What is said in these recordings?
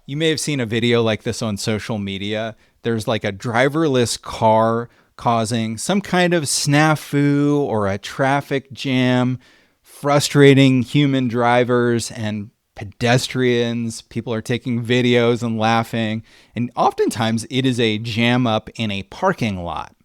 You may have seen a video like this on social media. There's like a driverless car causing some kind of snafu or a traffic jam, frustrating human drivers and pedestrians. People are taking videos and laughing. And oftentimes it is a jam up in a parking lot.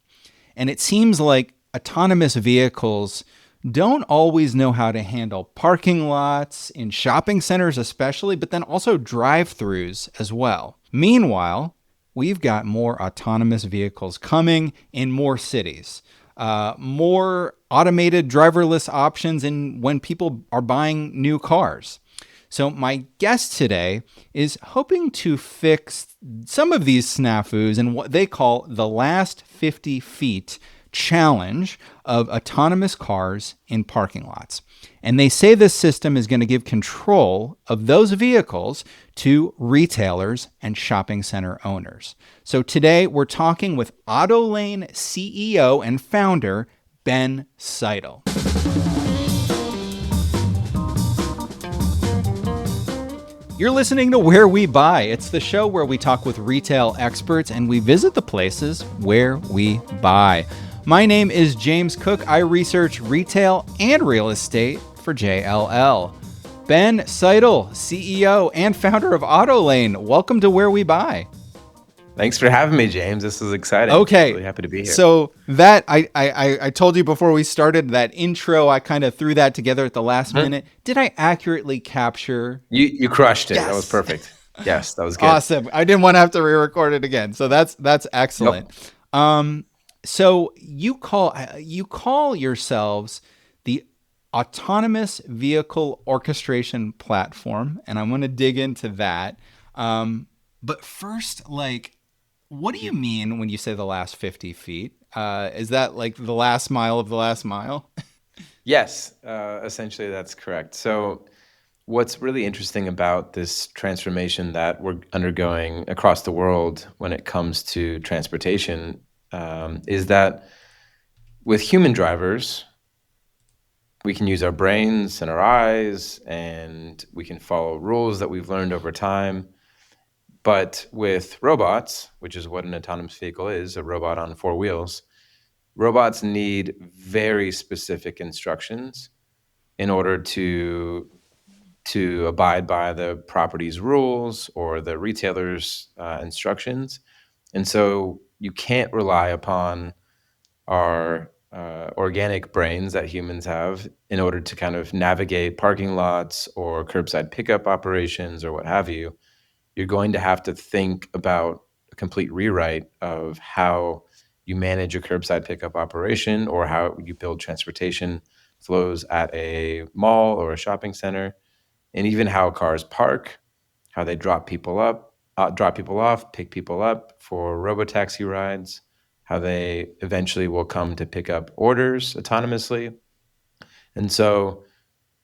And it seems like autonomous vehicles don't always know how to handle parking lots, in shopping centers especially, but then also drive throughs as well. Meanwhile, we've got more autonomous vehicles coming in more cities, more automated driverless options in when people are buying new cars. So my guest today is hoping to fix some of these snafus in what they call the last 50 feet challenge of autonomous cars in parking lots. And they say this system is going to give control of those vehicles to retailers and shopping center owners. So today we're talking with Autolane CEO and founder Ben Seidl. You're listening to Where We Buy. It's the show where we talk with retail experts and we visit the places where we buy. My name is James Cook. I research retail and real estate for JLL. Ben Seidl, CEO and founder of Autolane. Welcome to Where We Buy. Thanks for having me, James. This is exciting. Okay. Really happy to be here. So that I told you before we started that intro, I kind of threw that together at the last minute. Did I accurately capture? You crushed it. Yes. That was perfect. Yes, that was good. Awesome. I didn't want to have to re-record it again. So that's excellent. Nope. So you call yourselves the autonomous vehicle orchestration platform, and I'm going to dig into that. But first, what do you mean when you say the last 50 feet? Is that like the last mile of the last mile? Yes, essentially that's correct. So what's really interesting about this transformation that we're undergoing across the world when it comes to transportation is that with human drivers, we can use our brains and our eyes, and we can follow rules that we've learned over time. But with robots, which is what an autonomous vehicle is, a robot on four wheels, robots need very specific instructions in order to abide by the property's rules or the retailer's instructions. And so you can't rely upon our organic brains that humans have in order to kind of navigate parking lots or curbside pickup operations or what have you. You're going to have to think about a complete rewrite of how you manage a curbside pickup operation or how you build transportation flows at a mall or a shopping center, and even how cars park, how they drop people off, pick people up for robotaxi rides, how they eventually will come to pick up orders autonomously. And so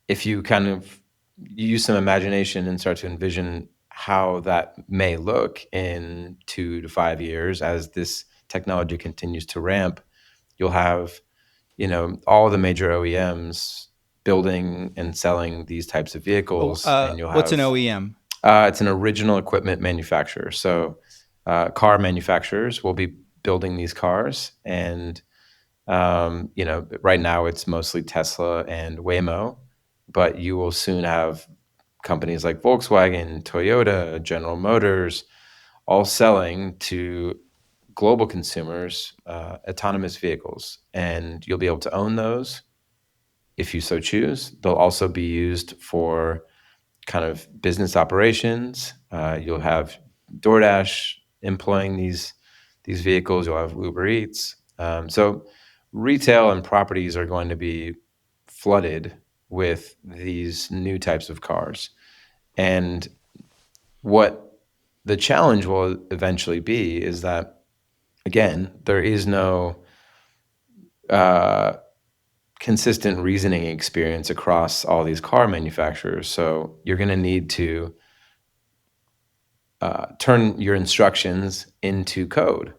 if you kind of use some imagination and start to envision how that may look in 2 to 5 years as this technology continues to ramp, you'll have, all the major OEMs building and selling these types of vehicles. And you'll have, what's an OEM? It's an original equipment manufacturer. So car manufacturers will be building these cars. And, right now it's mostly Tesla and Waymo, but you will soon have companies like Volkswagen, Toyota, General Motors, all selling to global consumers autonomous vehicles. And you'll be able to own those if you so choose. They'll also be used for kind of business operations. You'll have DoorDash employing these vehicles. You'll have Uber Eats. So retail and properties are going to be flooded with these new types of cars. And what the challenge will eventually be is that, again, there is no consistent reasoning experience across all these car manufacturers. So you're going to need to turn your instructions into code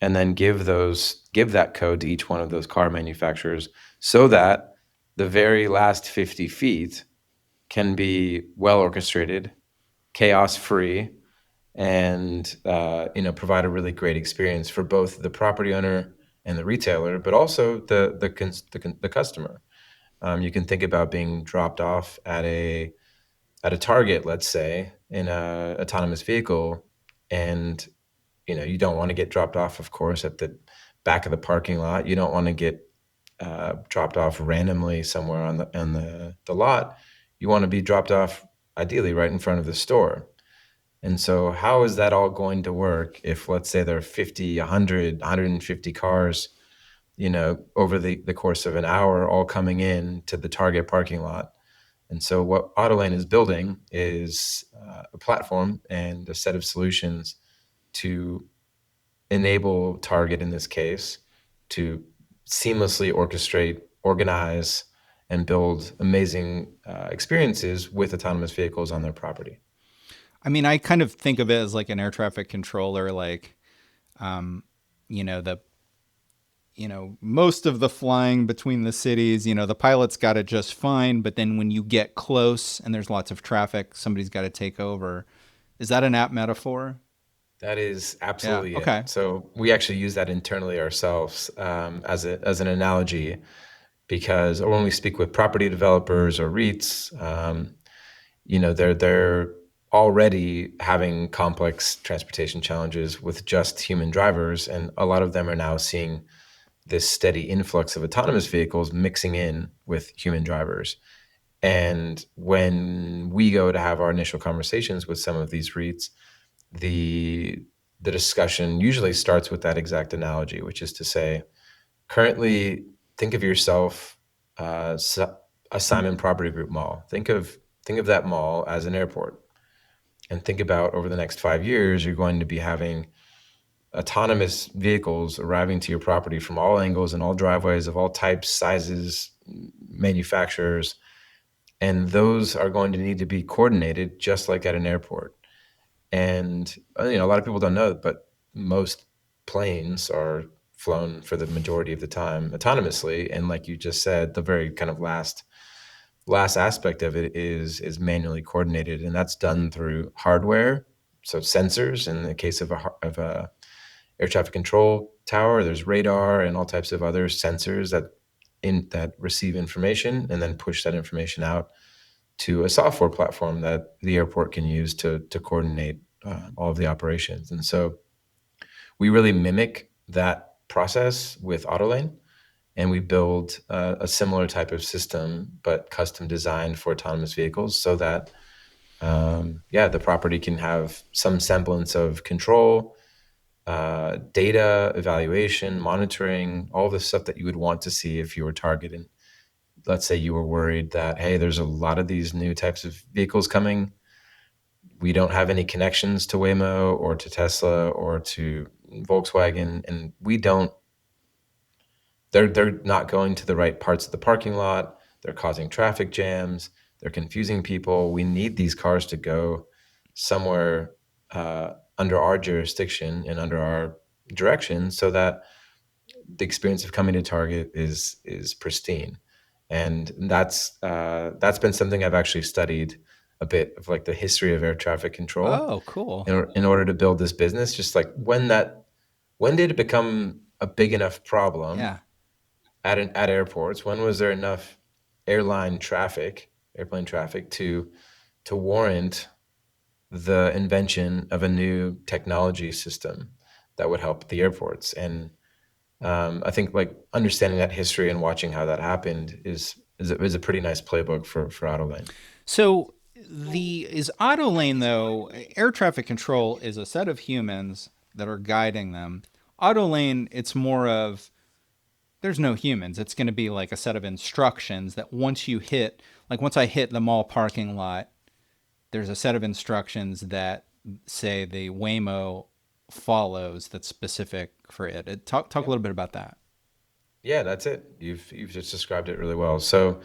and then give that code to each one of those car manufacturers so that the very last 50 feet can be well orchestrated chaos free, and provide a really great experience for both the property owner and the retailer, but also the customer. You can think about being dropped off at a Target, let's say, in a autonomous vehicle, and you don't want to get dropped off, of course, at the back of the parking lot. You don't want to get dropped off randomly somewhere on the lot. You want to be dropped off ideally right in front of the store. And so how is that all going to work if, let's say, there are 50, 100, 150 cars, over the course of an hour, all coming in to the Target parking lot? And so what Autolane is building is a platform and a set of solutions to enable Target, in this case, to seamlessly orchestrate, organize, and build amazing experiences with autonomous vehicles on their property. I mean, I kind of think of it as like an air traffic controller, like, the most of the flying between the cities, the pilot's got it just fine, but then when you get close and there's lots of traffic, somebody's got to take over. Is that an apt metaphor? That is Yeah. absolutely it. Okay. So we actually use that internally ourselves as an analogy, because or when we speak with property developers or REITs, they're already having complex transportation challenges with just human drivers, and a lot of them are now seeing this steady influx of autonomous vehicles mixing in with human drivers. And when we go to have our initial conversations with some of these REITs, the the discussion usually starts with that exact analogy, which is to say, currently, think of yourself a Simon Property Group mall. Think of that mall as an airport, and think about over the next 5 years, you're going to be having autonomous vehicles arriving to your property from all angles and all driveways of all types, sizes, manufacturers, and those are going to need to be coordinated just like at an airport. And a lot of people don't know, but most planes are flown for the majority of the time autonomously. And like you just said, the very kind of last aspect of it is manually coordinated, and that's done through hardware. So sensors, in the case of a air traffic control tower, there's radar and all types of other sensors that receive information and then push that information out to a software platform that the airport can use to coordinate all of the operations. And so we really mimic that process with Autolane, and we build a similar type of system, but custom designed for autonomous vehicles, so that the property can have some semblance of control, data evaluation, monitoring, all the stuff that you would want to see if you were targeting. Let's say you were worried that, hey, there's a lot of these new types of vehicles coming. We don't have any connections to Waymo or to Tesla or to Volkswagen, and we don't. They're not going to the right parts of the parking lot. They're causing traffic jams. They're confusing people. We need these cars to go somewhere under our jurisdiction and under our direction, so that the experience of coming to Target is pristine. And that's been something I've actually studied a bit of, like the history of air traffic control Oh, cool. in order to build this business. Just like when did it become a big enough problem Yeah. at airports? When was there enough airplane traffic to warrant the invention of a new technology system that would help the airports? And I think like understanding that history and watching how that happened is a pretty nice playbook for Autolane. So the is auto lane though, air traffic control is a set of humans that are guiding them. Auto lane, it's more of there's no humans. It's going to be like a set of instructions that once I hit the mall parking lot, there's a set of instructions that say the Waymo follows that's specific for it. Talk a Yep. little bit about that. Yeah, that's it. You've just described it really well. So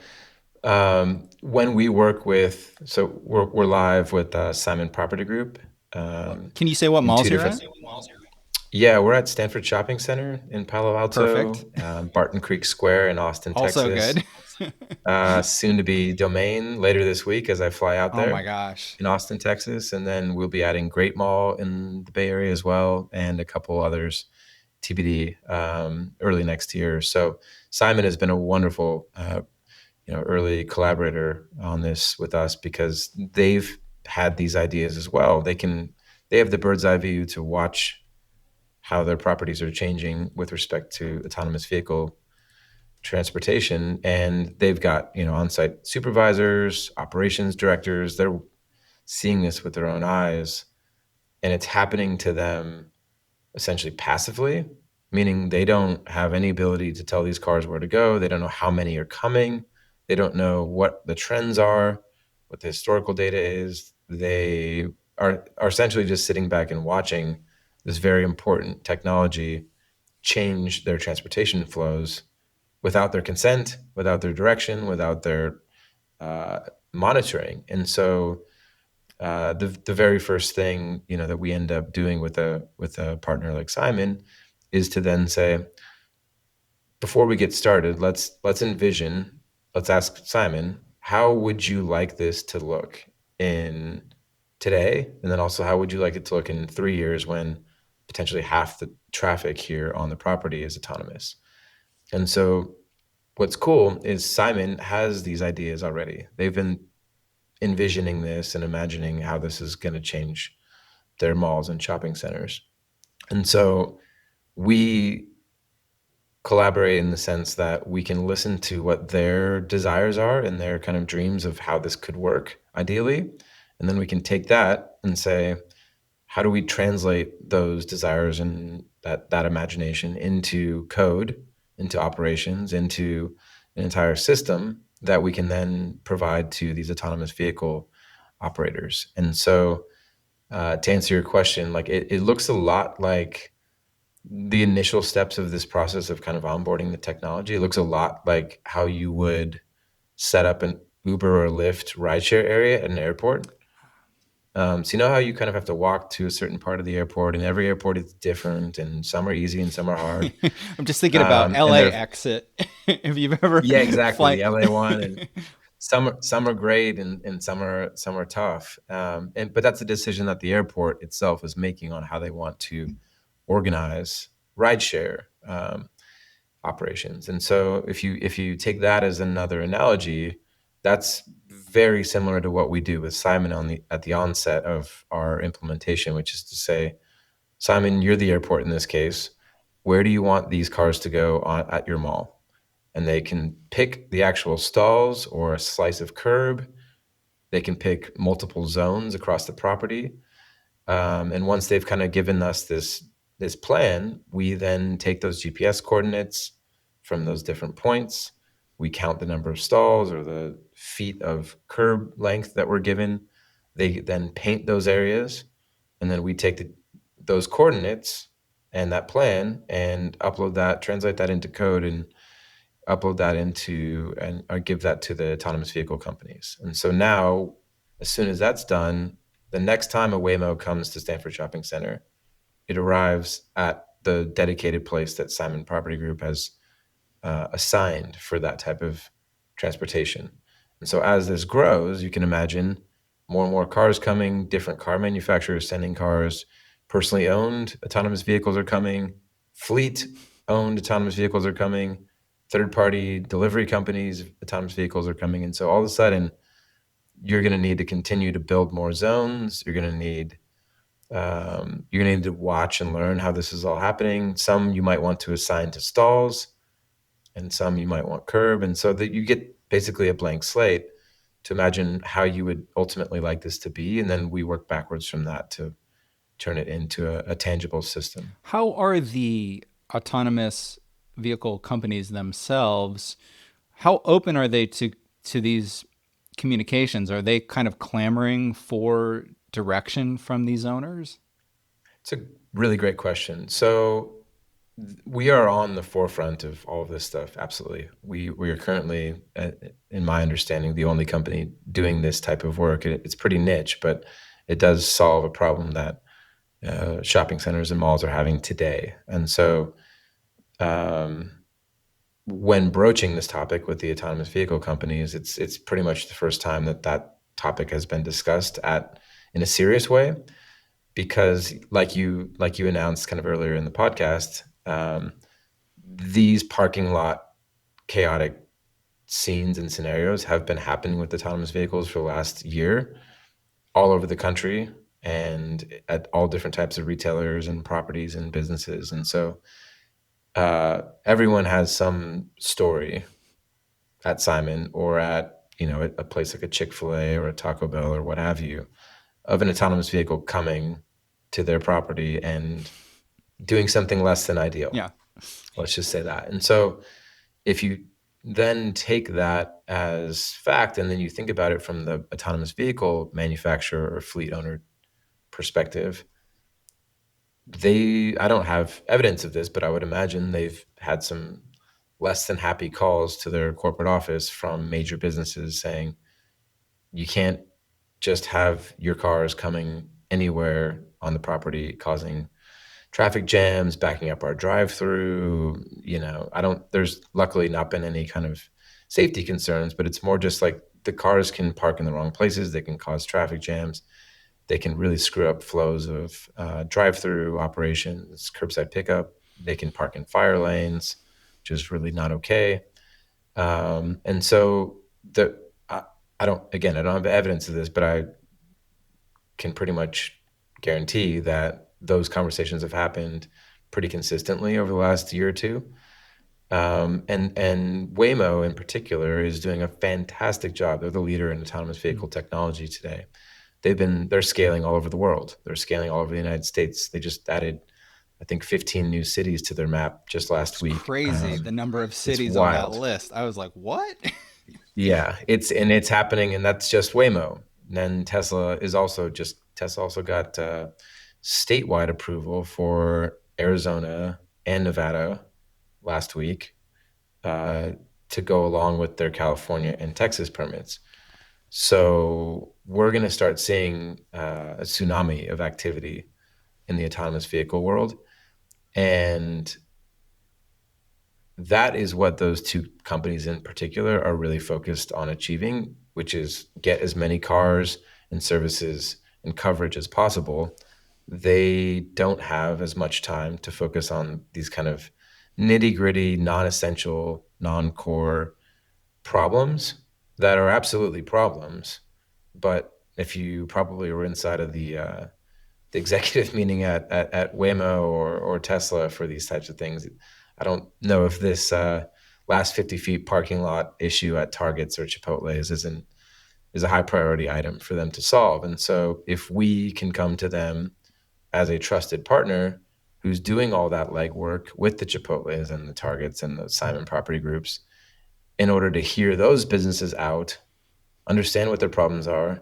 when we're live with Simon Property Group. Can you say what In two malls you're different at? Yeah, we're at Stanford Shopping Center in Palo Perfect. Alto, Barton Creek Square in Austin, Also Texas. good. Soon to be Domain later this week as I fly out Oh my there gosh. in Austin, Texas. And then we'll be adding Great Mall in the Bay Area as well, and a couple others TBD early next year. So Simon has been a wonderful early collaborator on this with us because they've had these ideas as well. They have the bird's eye view to watch how their properties are changing with respect to autonomous vehicle transportation, and they've got on-site supervisors, operations directors. They're seeing this with their own eyes, and it's happening to them essentially passively, meaning they don't have any ability to tell these cars where to go. They don't know how many are coming. They don't know what the trends are, what the historical data is. They are essentially just sitting back and watching this very important technology change their transportation flows without their consent, without their direction, without their uh, monitoring. And so the very first thing that we end up doing with a partner like Simon is to then say, before we get started, let's ask Simon, how would you like this to look in today, and then also how would you like it to look in 3 years when potentially half the traffic here on the property is autonomous. And so what's cool is Simon has these ideas already. They've been envisioning this and imagining how this is going to change their malls and shopping centers. And so we collaborate in the sense that we can listen to what their desires are and their kind of dreams of how this could work ideally. And then we can take that and say, how do we translate those desires and that imagination into code, into operations, into an entire system that we can then provide to these autonomous vehicle operators. And so to answer your question, like it looks a lot like the initial steps of this process of kind of onboarding the technology. It looks a lot like how you would set up an Uber or Lyft rideshare area at an airport. So you know how you kind of have to walk to a certain part of the airport, and every airport is different, and some are easy and some are hard. I'm just thinking about And LA they're exit. If you've ever Yeah, exactly, fly. the LA one, and some are great, and some are tough. And but that's a decision that the airport itself is making on how they want to organize rideshare operations. And so if you take that as another analogy, that's very similar to what we do with Simon at the onset of our implementation, which is to say, Simon, you're the airport in this case. Where do you want these cars to go at your mall? And they can pick the actual stalls or a slice of curb. They can pick multiple zones across the property. And once they've kind of given us this plan, we then take those GPS coordinates from those different points. We count the number of stalls or the feet of curb length that we're given. They then paint those areas, and then we take those coordinates and that plan and upload that, translate that into code, and upload that into and or give that to the autonomous vehicle companies. And so now, as soon as that's done, the next time a Waymo comes to Stanford Shopping Center, it arrives at the dedicated place that Simon Property Group has assigned for that type of transportation. And so as this grows, you can imagine more and more cars coming, different car manufacturers sending cars, personally owned autonomous vehicles are coming, fleet owned autonomous vehicles are coming, third party delivery companies, autonomous vehicles are coming. And so all of a sudden, you're going to need to continue to build more zones. You're going to need to watch and learn how this is all happening. Some you might want to assign to stalls, and some you might want curb. And so that you get basically a blank slate to imagine how you would ultimately like this to be. And then we work backwards from that to turn it into a tangible system. How are the autonomous vehicle companies themselves? How open are they to these communications? Are they kind of clamoring for direction from these owners? It's a really great question. So we are on the forefront of all of this stuff. Absolutely. We are currently, in my understanding, the only company doing this type of work. It's pretty niche, but it does solve a problem that shopping centers and malls are having today. And so, um, when broaching this topic with the autonomous vehicle companies, it's pretty much the first time that that topic has been discussed at in a serious way. Because, like you announced kind of earlier in the podcast, these parking lot chaotic scenes and scenarios have been happening with autonomous vehicles for the last year all over the country and at all different types of retailers and properties and businesses. And so everyone has some story at Simon or at a place like a Chick-fil-A or a Taco Bell or what have you of an autonomous vehicle coming to their property and doing something less than ideal. Yeah. Let's just say that. And so if you then take that as fact and then you think about it from the autonomous vehicle manufacturer or fleet owner perspective, I don't have evidence of this, but I would imagine they've had some less than happy calls to their corporate office from major businesses saying, you can't just have your cars coming anywhere on the property causing traffic jams, backing up our drive-through. There's luckily not been any kind of safety concerns, but it's more just like the cars can park in the wrong places. They can cause traffic jams. They can really screw up flows of drive-through operations, curbside pickup. They can park in fire lanes, which is really not okay. And so I don't have evidence of this, but I can pretty much guarantee that those conversations have happened pretty consistently over the last year or two. And Waymo in particular is doing a fantastic job. They're the leader in autonomous vehicle technology today. They're scaling all over the world. They're scaling all over the United States. They just added, I think, 15 new cities to their map just last It's week. crazy the number of It's cities on that wild. list. I was like, what? Yeah, it's happening, and that's just Waymo. And then Tesla also got statewide approval for Arizona and Nevada last week uh, to go along with their California and Texas permits. So we're going to start seeing a tsunami of activity in the autonomous vehicle world, and that is what those two companies in particular are really focused on achieving, which is get as many cars and services and coverage as possible. They don't have as much time to focus on these kind of nitty gritty, non essential, non core problems that are absolutely problems. But if you probably were inside of the executive meeting at Waymo or Tesla for these types of things, I don't know if this last 50 feet parking lot issue at Targets or Chipotle's is a high priority item for them to solve. And so if we can come to them as a trusted partner who's doing all that legwork with the Chipotle's and the Targets and the Simon Property Groups in order to hear those businesses out, understand what their problems are,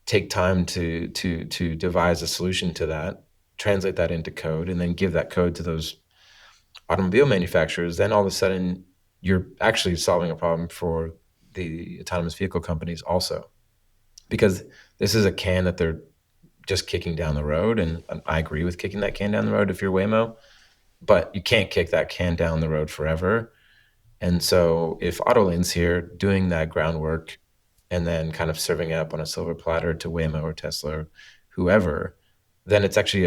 take time to devise a solution to that, translate that into code, and then give that code to those automobile manufacturers, then all of a sudden you're actually solving a problem for the autonomous vehicle companies also. Because this is a can that they're just kicking down the road, and I agree with kicking that can down the road if you're Waymo, but you can't kick that can down the road forever. And so if Autolane's here doing that groundwork and then kind of serving it up on a silver platter to Waymo or Tesla or whoever, then it's actually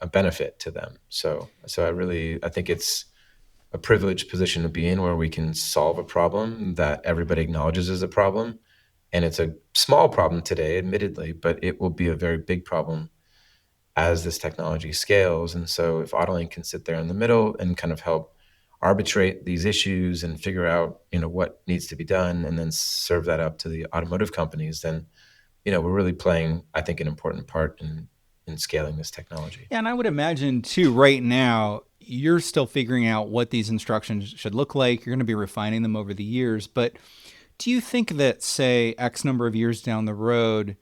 a benefit to them. So I think it's a privileged position to be in where we can solve a problem that everybody acknowledges as a problem. And it's a small problem today, admittedly, but it will be a very big problem as this technology scales. And so if Autolane can sit there in the middle and kind of help arbitrate these issues and figure out, what needs to be done and then serve that up to the automotive companies, then, we're really playing, I think, an important part in scaling this technology. Yeah, and I would imagine too, right now, you're still figuring out what these instructions should look like. You're going to be refining them over the years. But do you think that, say, X number of years down the road,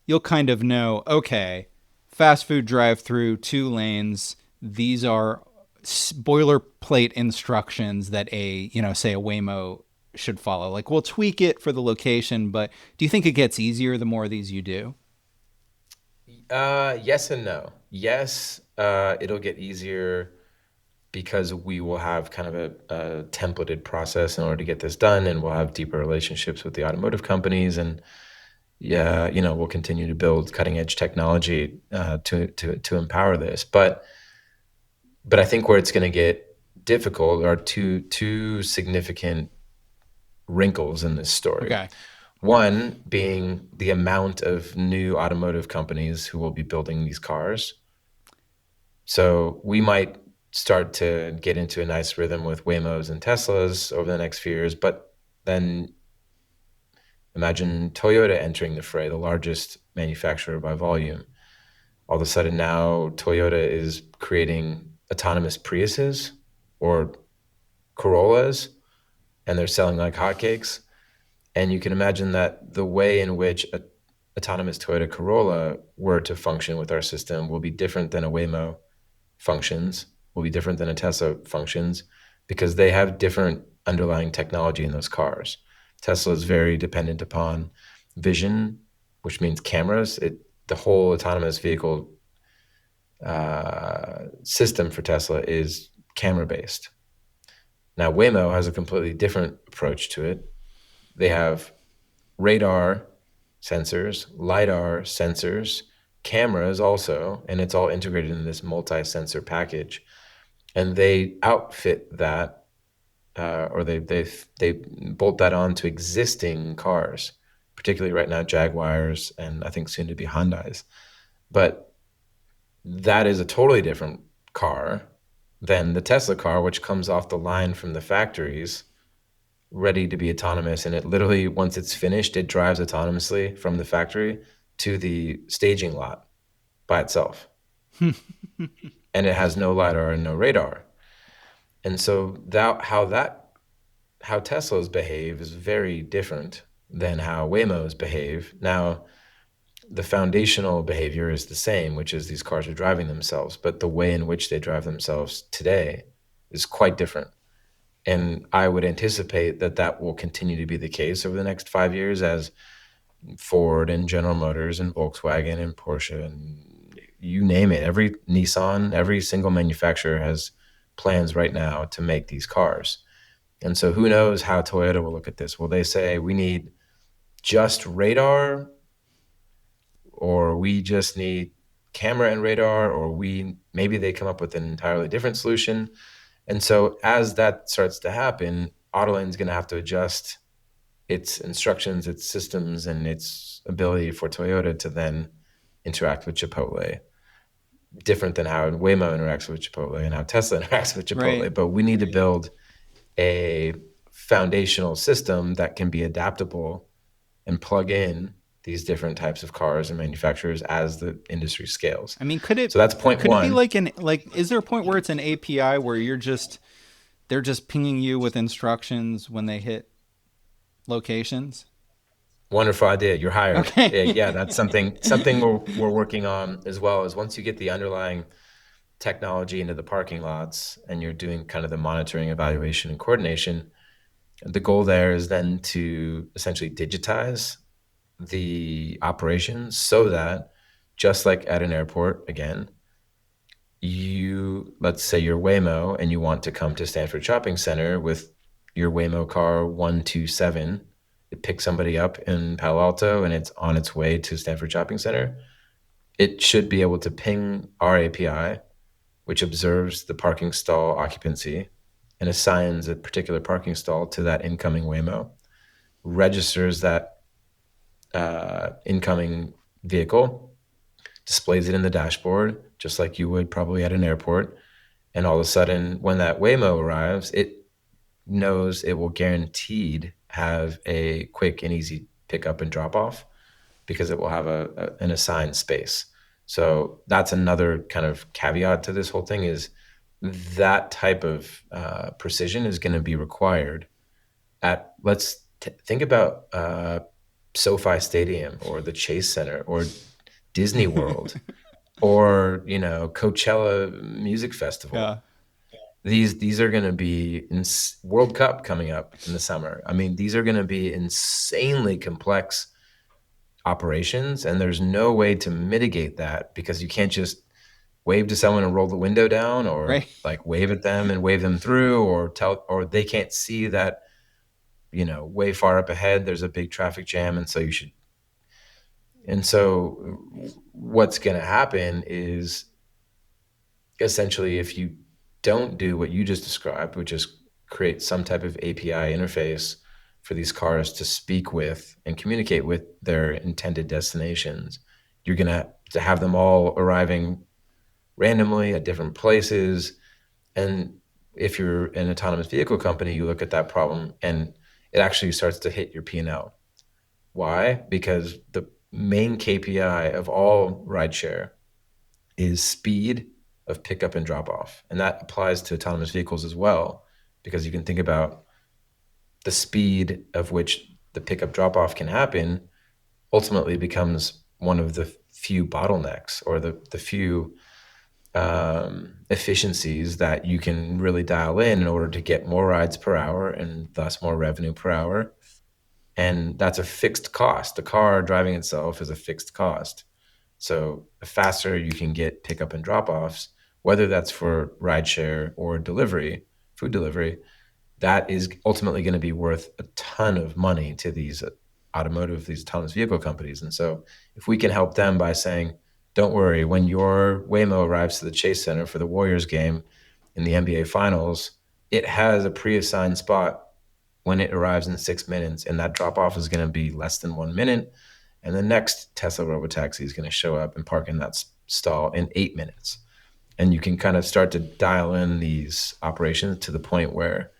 you'll kind of know, okay, fast food drive through, 2 lanes, these are boilerplate instructions that say a Waymo should follow? Like, we'll tweak it for the location, but do you think it gets easier the more of these you do? Yes and no. Yes, it'll get easier because we will have kind of a templated process in order to get this done, and we'll have deeper relationships with the automotive companies, and yeah, we'll continue to build cutting edge technology to empower this. But I think where it's going to get difficult are two significant wrinkles in this story. Okay. One being the amount of new automotive companies who will be building these cars. So we might start to get into a nice rhythm with Waymos and Teslas over the next few years, but then imagine Toyota entering the fray, the largest manufacturer by volume. All of a sudden now Toyota is creating autonomous Priuses or Corollas, and they're selling like hotcakes. And you can imagine that the way in which a autonomous Toyota Corolla were to function with our system will be different than a Waymo functions, will be different than a Tesla functions, because they have different underlying technology in those cars. Tesla is very dependent upon vision, which means cameras. The whole autonomous vehicle system for Tesla is camera based. Now, Waymo has a completely different approach to it. They have radar sensors, LiDAR sensors, cameras also, and it's all integrated in this multi-sensor package. And they outfit that, or they bolt that on to existing cars, particularly right now Jaguars and I think soon to be Hyundais. But that is a totally different car than the Tesla car, which comes off the line from the factories ready to be autonomous. And it literally, once it's finished, it drives autonomously from the factory to the staging lot by itself. And it has no LiDAR and no radar. And so how Teslas behave is very different than how Waymos behave. Now, the foundational behavior is the same, which is these cars are driving themselves, but the way in which they drive themselves today is quite different. And I would anticipate that that will continue to be the case over the next 5 years as Ford and General Motors and Volkswagen and Porsche and you name it, every Nissan, every single manufacturer has plans right now to make these cars. And so who knows how Toyota will look at this? Will they say we need just radar, or we just need camera and radar, or we maybe they come up with an entirely different solution? And so as that starts to happen, Autolane is going to have to adjust its instructions, its systems, and its ability for Toyota to then interact with Chipotle, different than how Waymo interacts with Chipotle and how Tesla interacts with Right. Chipotle. But we need to build a foundational system that can be adaptable and plug in these different types of cars and manufacturers as the industry scales. I mean, So that's point could it be one. like is there a point where it's an API where they're just pinging you with instructions when they hit locations? Wonderful idea. You're hired. Yeah, Okay. that's something we're working on, as well as once you get the underlying technology into the parking lots and you're doing kind of the monitoring, evaluation, and coordination. The goal there is then to essentially digitize the operations so that, just like at an airport, again, let's say you're Waymo and you want to come to Stanford Shopping Center with your Waymo car 127. It picks somebody up in Palo Alto and it's on its way to Stanford Shopping Center. It should be able to ping our API, which observes the parking stall occupancy and assigns a particular parking stall to that incoming Waymo, registers that incoming vehicle, displays it in the dashboard, just like you would probably at an airport. And all of a sudden, when that Waymo arrives, it knows it will guaranteed have a quick and easy pickup and drop off because it will have an assigned space. So that's another kind of caveat to this whole thing is that type of precision is going to be required at, think about SoFi Stadium or the Chase Center or Disney World or, Coachella Music Festival. Yeah. These are going to be World Cup coming up in the summer. I mean, these are going to be insanely complex operations, and there's no way to mitigate that because you can't just wave to someone and roll the window down, or Right. like wave at them and wave them through, or they can't see that, way far up ahead there's a big traffic jam, and so what's going to happen is essentially, if you don't do what you just described, which is create some type of API interface for these cars to speak with and communicate with their intended destinations, you're going to have them all arriving randomly at different places. And if you're an autonomous vehicle company, you look at that problem and it actually starts to hit your P&L. Why? Because the main KPI of all rideshare is speed of pickup and drop off. And that applies to autonomous vehicles as well, because you can think about the speed of which the pickup drop off can happen ultimately becomes one of the few bottlenecks, or the few efficiencies that you can really dial in order to get more rides per hour and thus more revenue per hour. And that's a fixed cost. The car driving itself is a fixed cost. So the faster you can get pickup and drop offs, whether that's for rideshare or delivery, food delivery, that is ultimately going to be worth a ton of money to these autonomous vehicle companies. And so if we can help them by saying, don't worry, when your Waymo arrives to the Chase Center for the Warriors game in the NBA Finals, it has a pre-assigned spot when it arrives in 6 minutes, and that drop off is going to be less than 1 minute. And the next Tesla robotaxi is going to show up and park in that stall in 8 minutes. And you can kind of start to dial in these operations to the point where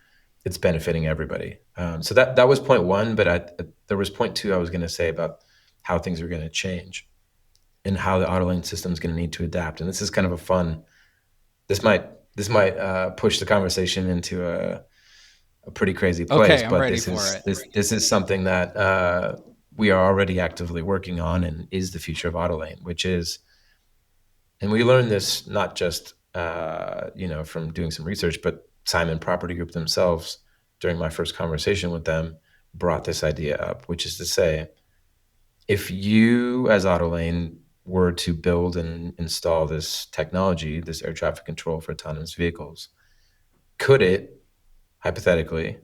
it's benefiting everybody. So that was point one, but there was point two I was going to say about how things are going to change and how the Autolane system is going to need to adapt. And this is kind of a fun. This might push the conversation into a pretty crazy place, Okay, I'm but ready this for is it. this is something that we are already actively working on and is the future of Autolane, which is, and we learned this not just from doing some research, but Simon Property Group themselves, during my first conversation with them, brought this idea up, which is to say, if you as Autolane were to build and install this technology, this air traffic control for autonomous vehicles, could it hypothetically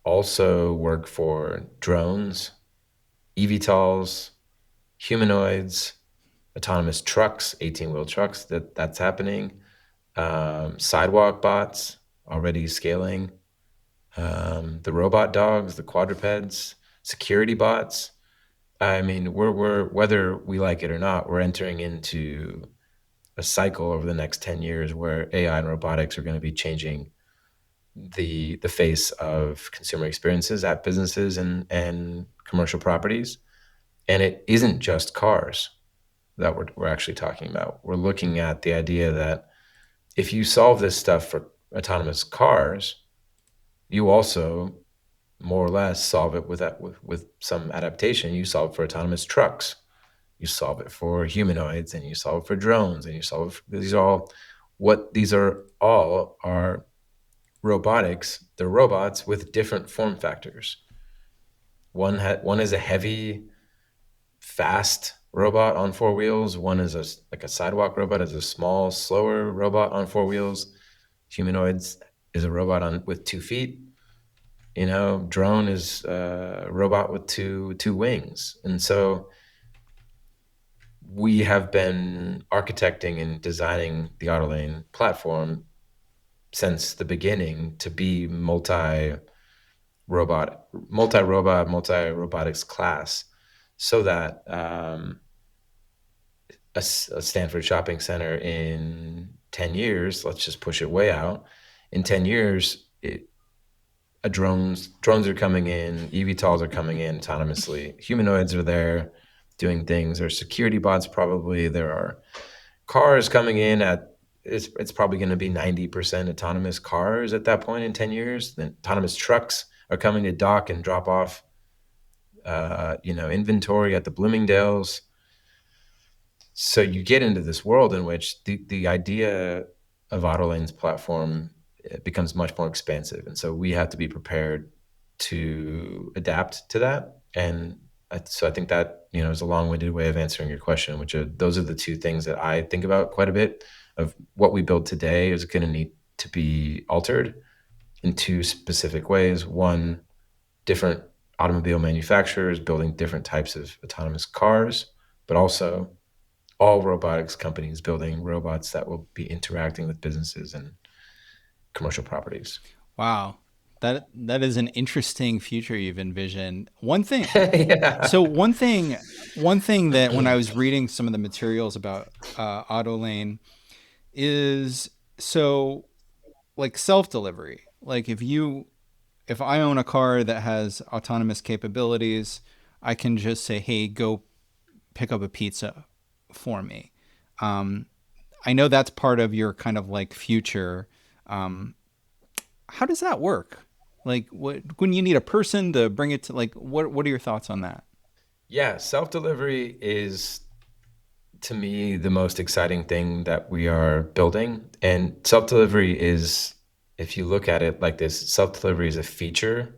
also work for drones, eVTOLs, humanoids, autonomous trucks, 18-wheel trucks? That's happening. Sidewalk bots already scaling. The robot dogs, the quadrupeds, security bots. I mean, we're whether we like it or not, we're entering into a cycle over the next 10 years where AI and robotics are going to be changing the face of consumer experiences at businesses and commercial properties. And it isn't just cars that we're actually talking about. We're looking at the idea that if you solve this stuff for autonomous cars, you also more or less solve it with some adaptation. You solve it for autonomous trucks, you solve it for humanoids, and you solve it for drones, and you solve it for, these are all are robotics. They're robots with different form factors. One is a heavy, fast robot on four wheels. One is like a sidewalk robot, is a small, slower robot on four wheels. Humanoids is a robot with 2 feet. Drone is a robot with two wings. And so we have been architecting and designing the Autolane platform since the beginning to be multi-robotics class, so that a Stanford shopping center in 10 years, let's just push it way out, in 10 years, drones are coming in, eVTOLs are coming in autonomously, humanoids are there doing things, there's security bots probably, there are cars coming in it's probably going to be 90% autonomous cars at that point in 10 years. Then autonomous trucks are coming to dock and drop off inventory at the Bloomingdale's. So you get into this world in which the idea of Autolane's platform becomes much more expansive. And so we have to be prepared to adapt to that. And So I think that, is a long-winded way of answering your question, which are those are the two things that I think about quite a bit of what we build today is going to need to be altered in two specific ways. One, different automobile manufacturers building different types of autonomous cars, but also all robotics companies building robots that will be interacting with businesses and commercial properties. Wow. That is an interesting future you've envisioned. One thing Yeah. so one thing that when I was reading some of the materials about Autolane is so like self-delivery. Like if I own a car that has autonomous capabilities, I can just say, "Hey, go pick up a pizza for me." Um, I know that's part of your kind of like future. Um, how does that work? Like, when you need a person to bring it to, like, what are your thoughts on that? Yeah, self-delivery is, to me, the most exciting thing that we are building. And self-delivery is, if you look at it like this, self-delivery is a feature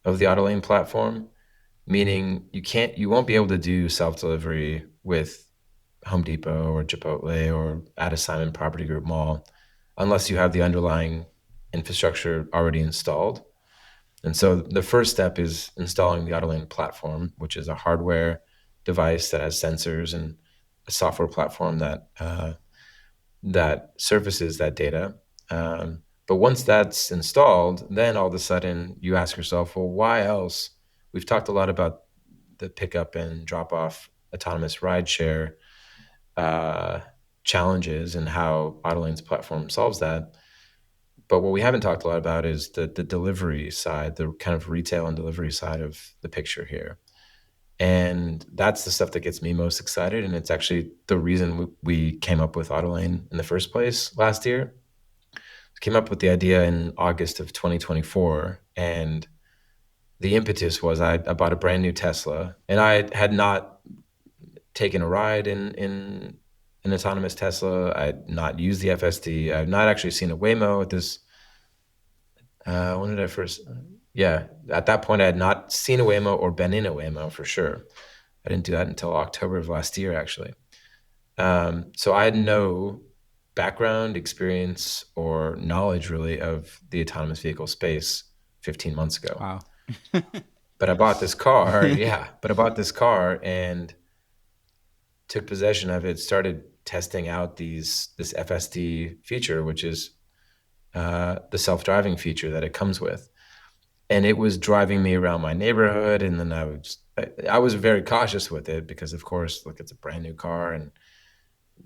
of the Autolane platform, meaning you won't be able to do self-delivery with Home Depot or Chipotle or at a Simon Property Group mall unless you have the underlying infrastructure already installed. And so the first step is installing the Autolane platform, which is a hardware device that has sensors and a software platform that surfaces that data. But once that's installed, then all of a sudden you ask yourself, well, why else? We've talked a lot about the pickup and drop off autonomous rideshare uh, challenges and how Autolane's platform solves that. But what we haven't talked a lot about is the delivery side, the kind of retail and delivery side of the picture here. And that's the stuff that gets me most excited. And it's actually the reason we came up with Autolane in the first place last year. Came up with the idea in August of 2024. And the impetus was I bought a brand new Tesla and I had not taken a ride in an autonomous Tesla. I had not used the FSD. I've not actually seen a Waymo at this. When did I first? Yeah, at that point, I had not seen a Waymo or been in a Waymo for sure. I didn't do that until October of last year, actually. So I had no background, experience, or knowledge really of the autonomous vehicle space 15 months ago. Wow. But I bought this car, yeah. But I bought this car and took possession of it. Started testing out this FSD feature, which is the self-driving feature that it comes with, and it was driving me around my neighborhood. And then I was very cautious with it because, of course, look, it's a brand new car, and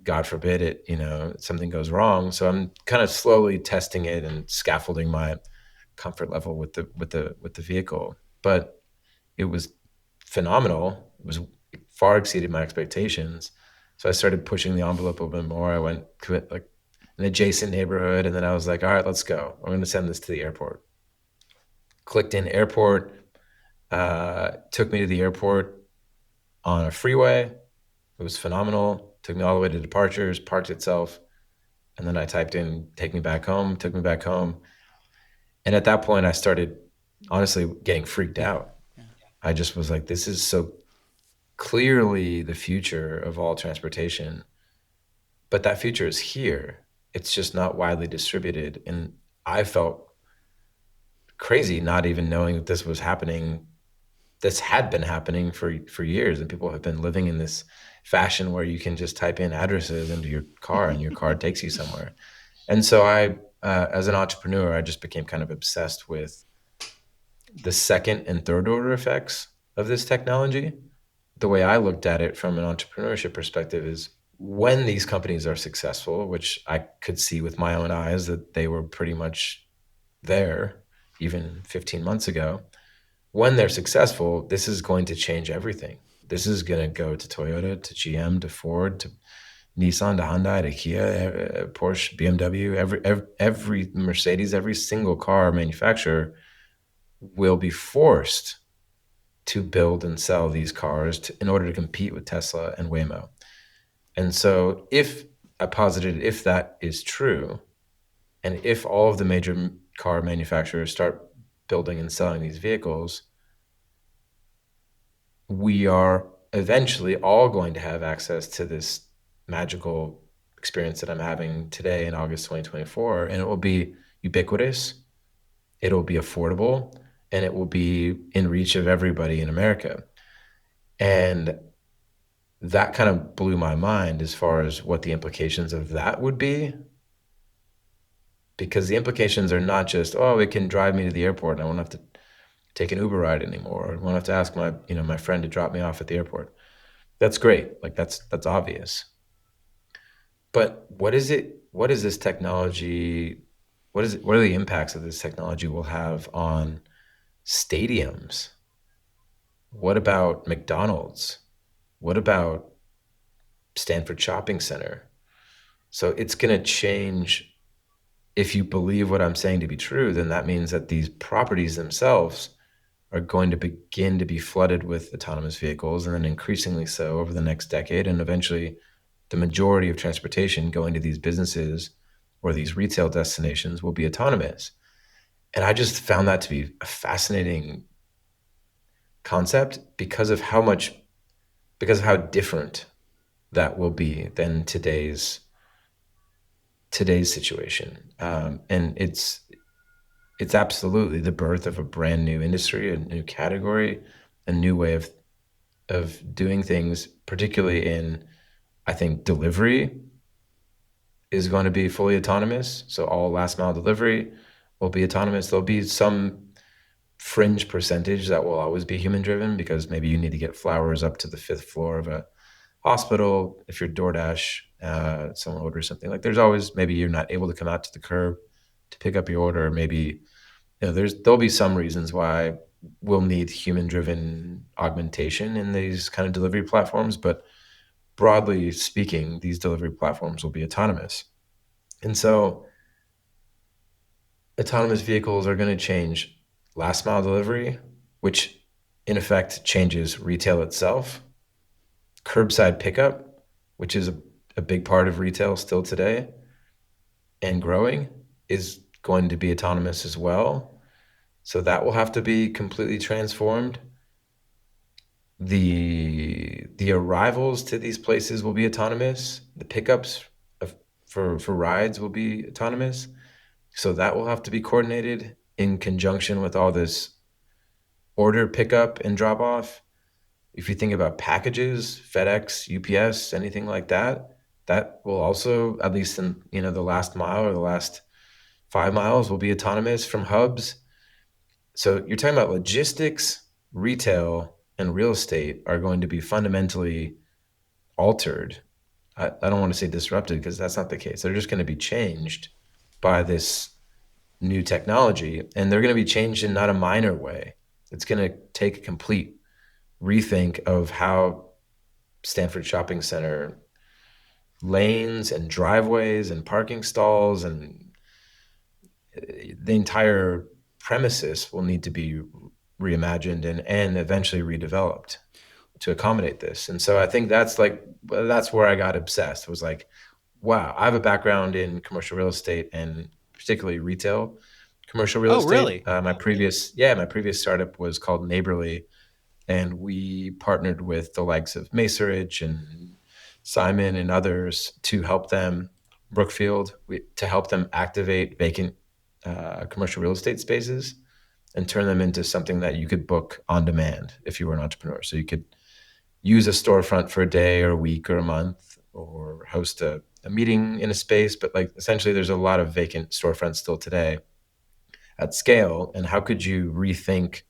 God forbid it, something goes wrong. So I'm kind of slowly testing it and scaffolding my comfort level with the vehicle. But it was phenomenal. It was far exceeded my expectations. So I started pushing the envelope a little bit more. I went to like an adjacent neighborhood, and then I was like, all right, let's go. I'm going to send this to the airport. Clicked in airport, took me to the airport on a freeway. It was phenomenal. Took me all the way to departures, parked itself, and then I typed in "take me back home," took me back home. And at that point, I started honestly getting freaked out. Yeah. I just was like, this is so clearly the future of all transportation, but that future is here. It's just not widely distributed. And I felt crazy not even knowing that this was happening. This had been happening for years, and people have been living in this fashion where you can just type in addresses into your car and your car takes you somewhere. And so as an entrepreneur, I just became kind of obsessed with the second and third order effects of this technology. The way I looked at it from an entrepreneurship perspective is when these companies are successful, which I could see with my own eyes that they were pretty much there even 15 months ago. When they're successful, this is going to change everything. This is going to go to Toyota, to GM, to Ford, to Nissan, to Hyundai, to Kia, Porsche, BMW, every Mercedes, every single car manufacturer will be forced to build and sell these cars in order to compete with Tesla and Waymo. And so if I posited if that is true, and if all of the major car manufacturers start building and selling these vehicles, we are eventually all going to have access to this magical experience that I'm having today in August 2024, and it will be ubiquitous, it'll be affordable, and it will be in reach of everybody in America. And that kind of blew my mind as far as what the implications of that would be, because the implications are not just, oh, it can drive me to the airport and I won't have to take an Uber ride anymore, or I won't have to ask my friend to drop me off at the airport. That's great. Like that's obvious. But what is this technology, what are the impacts that this technology will have on stadiums? What about McDonald's? What about Stanford Shopping Center? So it's going to change. If you believe what I'm saying to be true, then that means that these properties themselves are going to begin to be flooded with autonomous vehicles, and then increasingly so over the next decade. And eventually, the majority of transportation going to these businesses or these retail destinations will be autonomous. And I just found that to be a fascinating concept because of how different that will be than today's situation. And it's absolutely the birth of a brand new industry, a new category, a new way of doing things, particularly in, I think, delivery is going to be fully autonomous. So all last mile delivery will be autonomous. There'll be some fringe percentage that will always be human driven, because maybe you need to get flowers up to the fifth floor of a hospital. If you're DoorDash, someone orders something, like there's always, maybe you're not able to come out to the curb to pick up your order. Maybe there'll be some reasons why we'll need human driven augmentation in these kind of delivery platforms, but broadly speaking, these delivery platforms will be autonomous. And so autonomous vehicles are going to change last mile delivery, which in effect changes retail itself. Curbside pickup, which is a big part of retail still today and growing, is going to be autonomous as well. So that will have to be completely transformed. The arrivals to these places will be autonomous. The pickups for rides will be autonomous. So that will have to be coordinated in conjunction with all this order pickup and drop off. If you think about packages, FedEx, UPS, anything like that, that will also, at least in the last mile or the last 5 miles, will be autonomous from hubs. So you're talking about logistics, retail, and real estate are going to be fundamentally altered. I don't want to say disrupted, because that's not the case. They're just going to be changed by this new technology, and they're going to be changed in not a minor way. It's going to take a complete rethink of how Stanford Shopping Center lanes and driveways and parking stalls and the entire premises will need to be reimagined and eventually redeveloped to accommodate this. And so I think that's where I got obsessed. It was like, wow, I have a background in commercial real estate and particularly retail commercial real Oh, estate. really? My previous startup was called Neighborly, and we partnered with the likes of Macerich and Simon and others to help them, Brookfield, to help them activate vacant commercial real estate spaces and turn them into something that you could book on demand if you were an entrepreneur. So you could use a storefront for a day or a week or a month, or host a meeting in a space. But like essentially, there's a lot of vacant storefronts still today at scale. And how could you rethink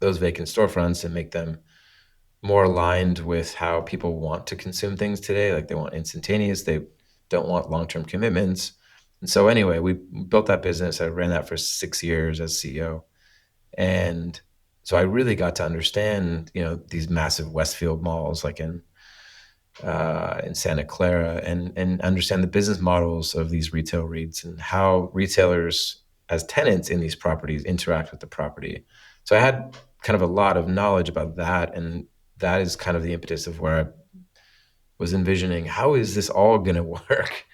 those vacant storefronts and make them more aligned with how people want to consume things today? Like they want instantaneous, they don't want long-term commitments. And so anyway, we built that business. I ran that for 6 years as CEO. And so I really got to understand, these massive Westfield malls, like in Santa Clara, and understand the business models of these retail REITs and how retailers as tenants in these properties interact with the property. So I had kind of a lot of knowledge about that, and that is kind of the impetus of where I was envisioning, how is this all going to work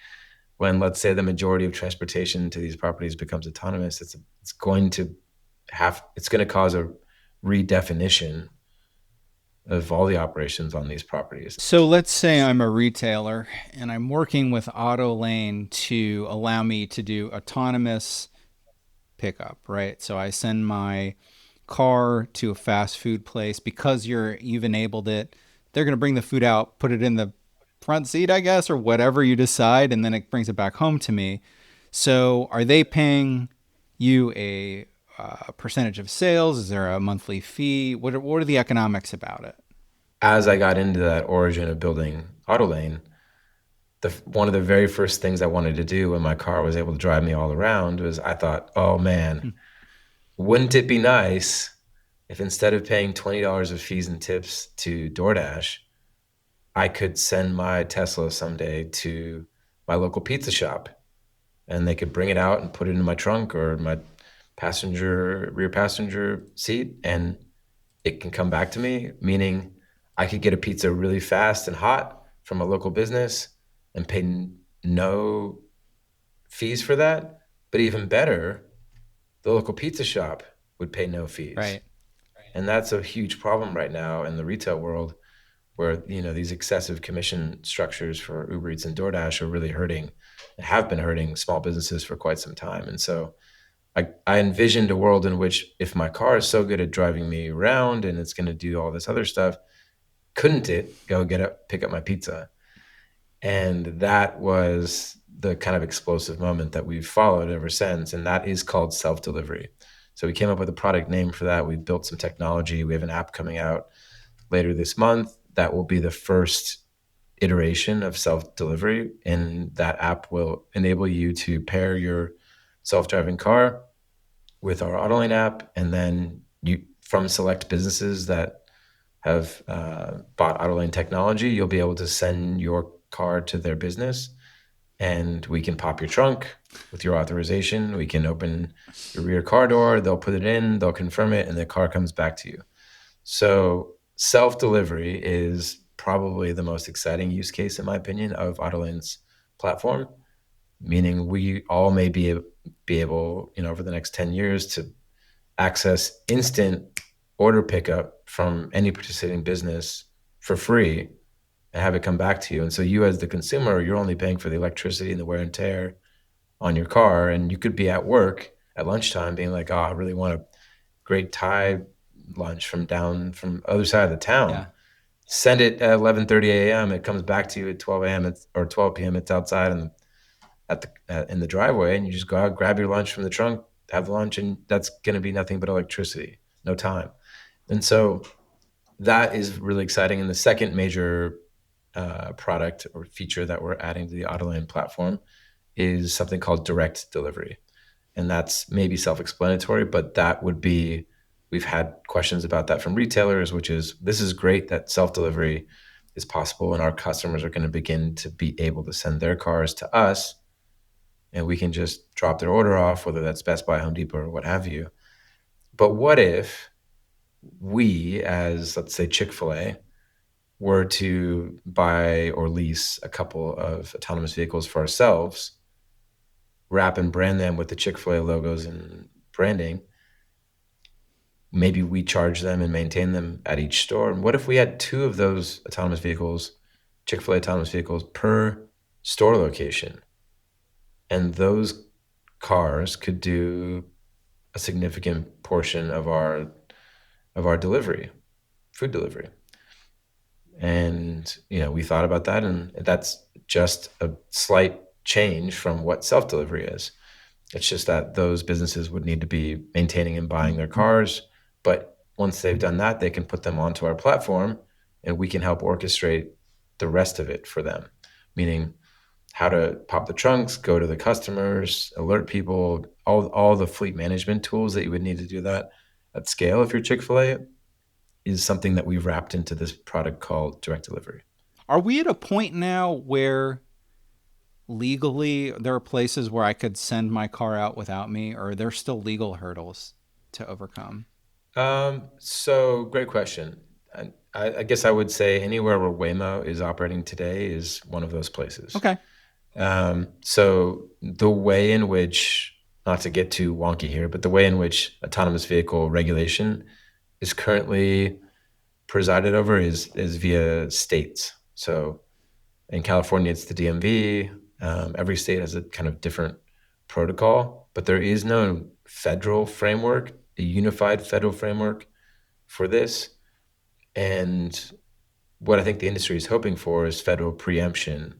when, let's say, the majority of transportation to these properties becomes autonomous? It's going to cause a redefinition of all the operations on these properties. So let's say I'm a retailer and I'm working with Autolane to allow me to do autonomous pickup, right? So I send my car to a fast food place because you've enabled it. They're going to bring the food out, put it in the front seat, I guess, or whatever you decide, and then it brings it back home to me. So are they paying you a percentage of sales? Is there a monthly fee? What are the economics about it? As I got into that origin of building Autolane, one of the very first things I wanted to do when my car was able to drive me all around was I thought, oh man, wouldn't it be nice if instead of paying $20 of fees and tips to DoorDash, I could send my Tesla someday to my local pizza shop and they could bring it out and put it in my trunk or my rear passenger seat, and it can come back to me, meaning I could get a pizza really fast and hot from a local business and pay no fees for that. But even better, the local pizza shop would pay no fees. Right. And that's a huge problem right now in the retail world where, these excessive commission structures for Uber Eats and DoorDash are really hurting and have been hurting small businesses for quite some time. And so I envisioned a world in which if my car is so good at driving me around and it's going to do all this other stuff, couldn't it go pick up my pizza? And that was the kind of explosive moment that we've followed ever since. And that is called self-delivery. So we came up with a product name for that. We built some technology. We have an app coming out later this month that will be the first iteration of self-delivery. And that app will enable you to pair your self-driving car with our Autolane app. And then from select businesses that have bought Autolane technology, you'll be able to send your car to their business and we can pop your trunk with your authorization. We can open your rear car door. They'll put it in, they'll confirm it, and the car comes back to you. So self-delivery is probably the most exciting use case, in my opinion, of Autolane's platform, meaning we all may be able, over the next 10 years to access instant order pickup from any participating business for free and have it come back to you. And so you as the consumer, you're only paying for the electricity and the wear and tear on your car. And you could be at work at lunchtime being like, oh, I really want a great Thai lunch from other side of the town. Yeah. Send it at 11:30 a.m. It comes back to you at 12 a.m. or 12 p.m. It's outside in the driveway, and you just go out, grab your lunch from the trunk, have lunch, and that's going to be nothing but electricity, no time. And so that is really exciting. And the second major product or feature that we're adding to the Autolane platform is something called direct delivery. And that's maybe self-explanatory, but we've had questions about that from retailers, which is, this is great that self-delivery is possible and our customers are going to begin to be able to send their cars to us and we can just drop their order off, whether that's Best Buy, Home Depot, or what have you. But what if we, as let's say Chick-fil-A, were to buy or lease a couple of autonomous vehicles for ourselves, wrap and brand them with the Chick-fil-A logos and branding, maybe we charge them and maintain them at each store. And what if we had two of those autonomous vehicles, Chick-fil-A autonomous vehicles, per store location? And those cars could do a significant portion of our delivery, food delivery. And we thought about that, and that's just a slight change from what self-delivery is. It's just that those businesses would need to be maintaining and buying their cars, but once they've done that, they can put them onto our platform and we can help orchestrate the rest of it for them, meaning how to pop the trunks, go to the customers, alert people, all the fleet management tools that you would need to do that at scale if you're Chick-fil-A is something that we've wrapped into this product called direct delivery. Are we at a point now where legally there are places where I could send my car out without me, or are there still legal hurdles to overcome? So great question. I guess I would say anywhere where Waymo is operating today is one of those places. Okay. So the way in which, not to get too wonky here, but the way in which autonomous vehicle regulation is currently presided over is via states. So in California, it's the DMV. Every state has a kind of different protocol, but there is no federal framework, a unified federal framework for this. And what I think the industry is hoping for is federal preemption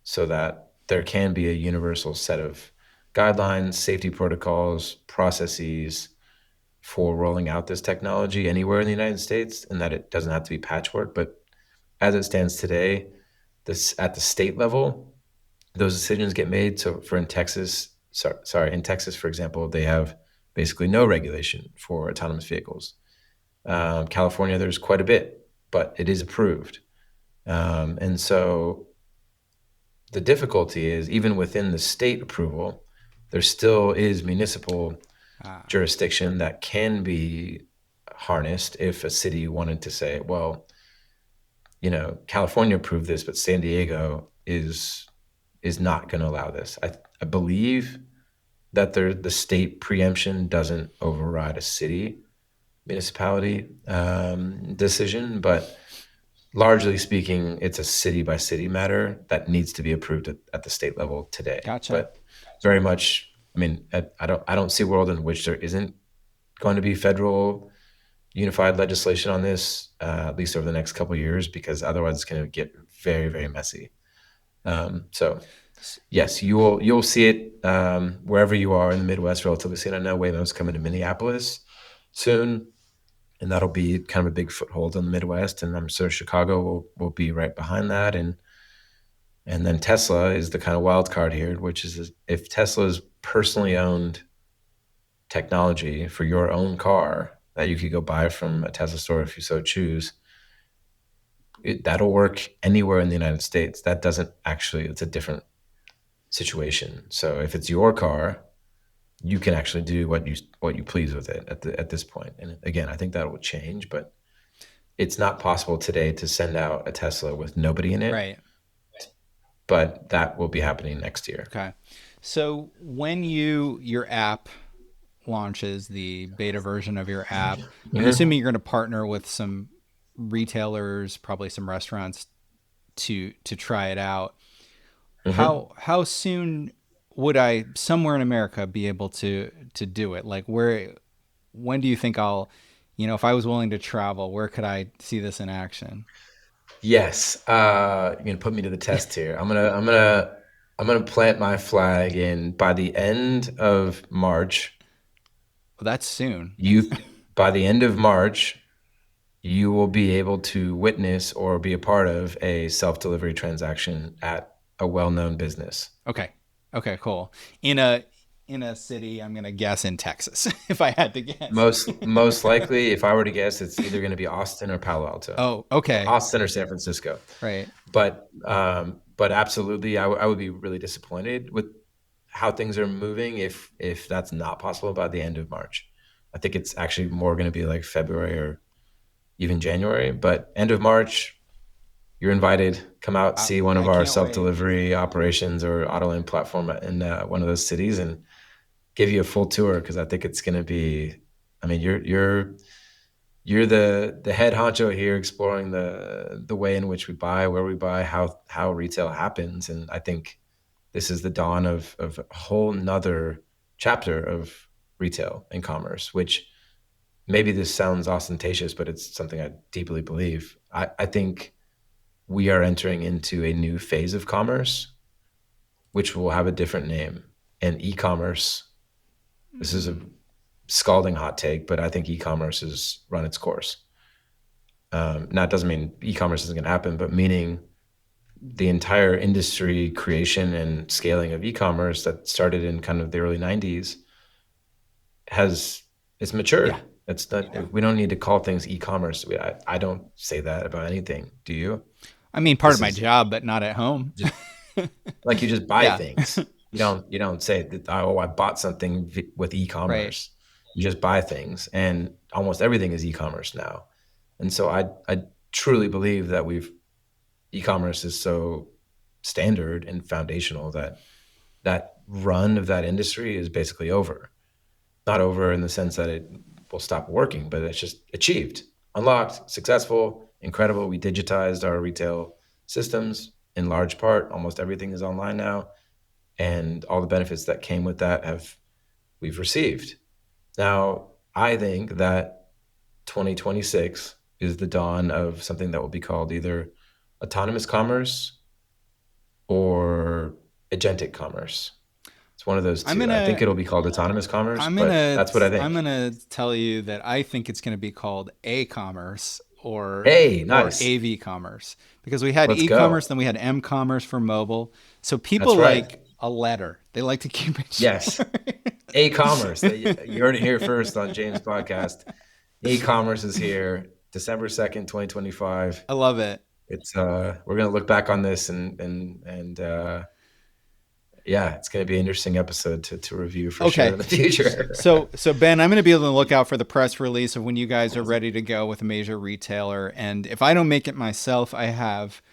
so that there can be a universal set of guidelines, safety protocols, processes for rolling out this technology anywhere in the United States, and that it doesn't have to be patchwork. But as it stands today, this at the state level, those decisions get made. So for in Texas, in Texas, for example, they have basically no regulation for autonomous vehicles. California, there's quite a bit, but it is approved. And so the difficulty is even within the state approval, there still is municipal Ah, jurisdiction that can be harnessed if a city wanted to say, well, California approved this, but San Diego is not going to allow this. I believe that the state preemption doesn't override a city municipality decision, but largely speaking, it's a city by city matter that needs to be approved at the state level today. gotcha. But very much, I mean, I don't see a world in which there isn't going to be federal unified legislation on this, at least over the next couple of years, because otherwise it's going to get very, very messy. So S- yes, you'll see it wherever you are in the Midwest relatively soon. I know Waymo's coming to Minneapolis soon, and that'll be kind of a big foothold in the Midwest. And I'm sure Chicago will be right behind that. And then Tesla is the kind of wild card here, which is if Tesla's personally owned technology for your own car that you could go buy from a Tesla store if you so choose, that'll work anywhere in the United States. That doesn't actually, it's a different situation. So if it's your car, you can actually do what you please with it at this point. And again, I think that will change, but it's not possible today to send out a Tesla with nobody in it, right. but that will be happening next year. Okay. So when your app launches, the beta version of your app, I'm Mhm. assuming you're going to partner with some retailers, probably some restaurants to try it out. Mhm. How soon would I somewhere in America be able to do it? Like where when do you think I'll, if I was willing to travel, where could I see this in action? Yes, you're gonna put me to the test here. I'm gonna plant my flag in by the end of March. Well, that's soon. You by the end of March, you will be able to witness or be a part of a self-delivery transaction at a well-known business. Okay. Okay, cool. In a in a city, I'm going to guess in Texas if I had to guess. Most likely, if I were to guess, it's either going to be Austin or Palo Alto, Oh, okay. Austin or San Francisco. Right. But absolutely, I would be really disappointed with how things are moving if that's not possible by the end of March. I think it's actually more going to be like February or even January. But end of March, you're invited. Come out, I, see one of I our can't self wait. delivery operations or Autolane platform in one of those cities, and give you a full tour because I think it's going to be. I mean, you're the head honcho here, exploring the way in which we buy, where we buy, how retail happens, and I think this is the dawn of a whole nother chapter of retail and commerce. Which maybe this sounds ostentatious, but it's something I deeply believe. I think we are entering into a new phase of commerce, which will have a different name. And e-commerce, this is a Hmm. scalding hot take, but I think e-commerce has run its course. Now, it doesn't mean e-commerce isn't going to happen, but meaning the entire industry creation and scaling of e-commerce that started in kind of the early 90s has it's Yeah. matured. It's Yeah. not, we don't need to call things e-commerce. I don't say that about anything. Do you? I mean, part of This my is job, but not at home. just like you just buy Yeah. things. You don't say that, oh, I bought something with Right. e-commerce. You just buy things, and almost everything is e-commerce now. And so I truly believe that we've e-commerce is so standard and foundational that that run of that industry is basically over. Not over in the sense that it will stop working, but it's just achieved unlocked, successful, incredible. We digitized our retail systems in large part. Almost everything is online now. And all the benefits that came with that we've received. Now, I think that 2026 is the dawn of something that will be called either autonomous commerce or agentic commerce. It's one of those two. I think it'll be called autonomous commerce, but that's what I I'm think. gonna tell you that I think it's gonna be called a-commerce Hey, or nice. AV commerce, because we had Let's go. e-commerce, then we had m-commerce for mobile. So That's people right. like a letter. They like to keep it Yes. E-commerce. You heard it here first on James' podcast. E-commerce is here, December 2nd, 2025. I love it. It's we're gonna look back on this and yeah, it's gonna be an interesting episode to review for sure Okay. in the future. So Ben, I'm going to be able to look out for the press release of when you guys are ready to go with a major retailer. And if I don't make it myself, I have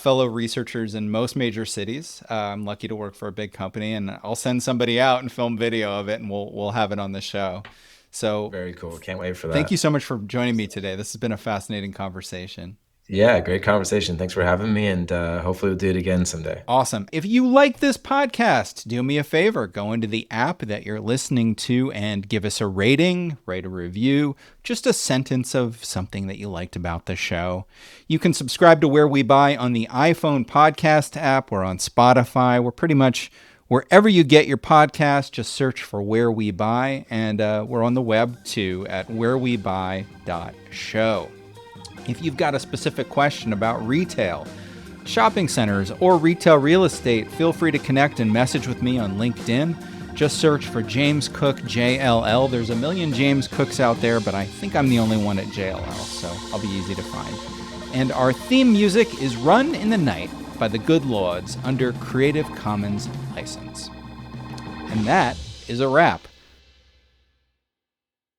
fellow researchers in most major cities. I'm lucky to work for a big company, and I'll send somebody out and film video of it, and we'll have it on the show. So Very cool. Can't wait for thank you that. so much for joining me today. This has been a fascinating conversation. Yeah, great conversation. Thanks for having me, and hopefully we'll do it again someday. Awesome. If you like this podcast, do me a favor. Go into the app that you're listening to and give us a rating, write a review, just a sentence of something that you liked about the show. You can subscribe to Where We Buy on the iPhone podcast app. We're on Spotify. We're pretty much wherever you get your podcast. Just search for Where We Buy. And we're on the web too at wherewebuy.show. If you've got a specific question about retail, shopping centers, or retail real estate, feel free to connect and message with me on LinkedIn. Just search for James Cook JLL. There's a million James Cooks out there, but I think I'm the only one at JLL, so I'll be easy to find. And our theme music is Run in the Night by the Good Lords under Creative Commons license. And that is a wrap.